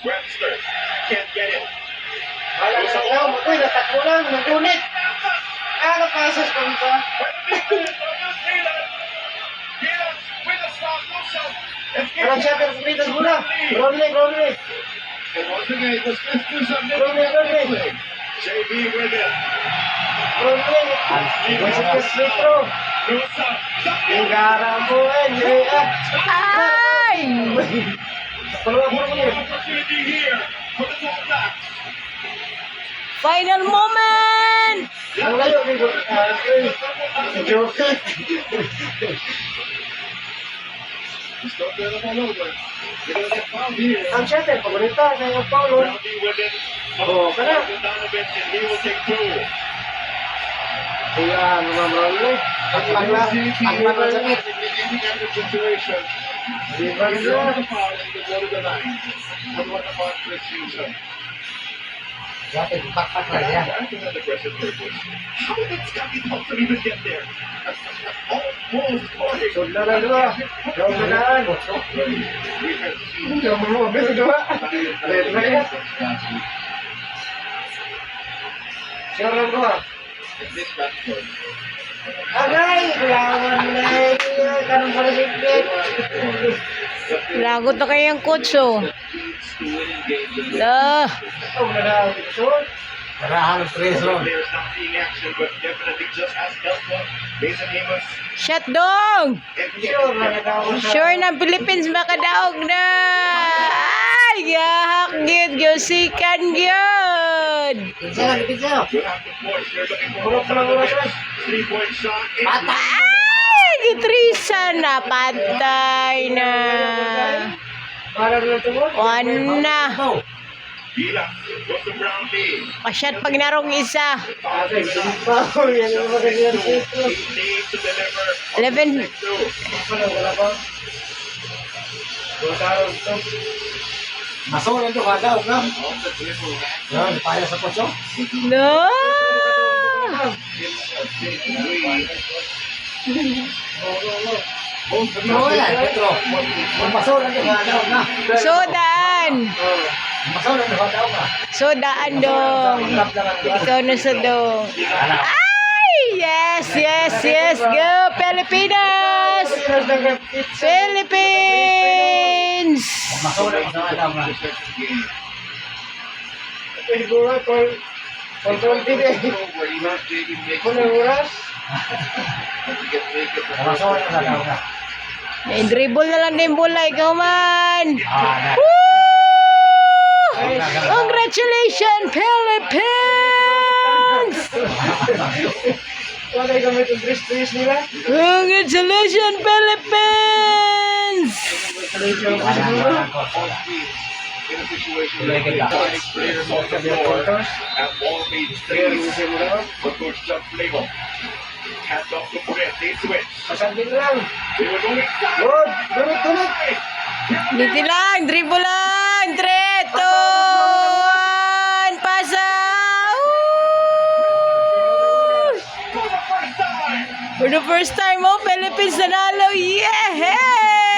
Webster can't get it. Wala sa daw, magoy, natakbo lang, nagunit. Pasas pa nito. Parang siya, pero kumitas mo na. Bromley. And once again, the Smiths do something. Bromley. JB with it. Bromley. Masakit litro. Goes up. Hingara mo, Ay! Opportunity here for the All-Blacks. Final moment! Ang layo, joke. He's still there the ball over. They're going to get fouled here. Ang shutter, paborito sa yung Paulo. Roundy with it. Oh, kana. Bogdanovich, and he will take two. Kaya, mga Bromley. Akbang lang sakit. Situation. Di ba He's nila? on the foul and he go to the line. What about Chris Houston? Dati, bakpak na yan. That's an aggressive purpose. How did Scotty Thompson even get there? Almost scoring. Sud na lang dua. Daw na daan. Daw mo, pero dua. Red na yan. Sure lang dua. Agay, kailangan na yun. Kanong pala sikit. Lagot na kayang coach, oh. Dah. Ito na daan. Sud. Marahan ng preso. Players not seeing action, but definitely just as helpful. Mason Amos. Shot dong! Sure na daan. Sure na Philippines makadaog na! Ay, gahak gyud gyusikan gyud. Pizza. Good out the boards. They're looking for Pulok na lang oras. 3-point shot. Ay, gitrisa na patay na. Para na ito mo. One na. Bila goes to Brownlee. Pasyat pag narong isa. Ate, pa. Yan ang magandang dito. He needs to deliver. 11. Wala pa. Botaro ito. Masolan to kada na. Yan, paya sa kotso. No! Petro. Masolan to kada na. Sodan! Masolan to kada na. Sodaan dong. Ikaw na sa dong. Ay! Yes! Go, Pilipinas! Philippines! Masolan to kada na. Pagbuha ko. Pagbuha din. Kung oras. Masolan to kada na. May dribble na lang din bola. Ikaw man! Woo! Congratulations, Philippines! Wala yung gamit yung dress nila. Congratulations, Philippines! In a situation where players on the floor have all made saves. But Coach Chuck Flavor hands off to Puret. They switch. Pasandin lang. They were going Good. Dunod. Dito lang, dribble lang, 3, 2, 1, pasa! Woo! For the first time, oh, Philippines nanalo, yay!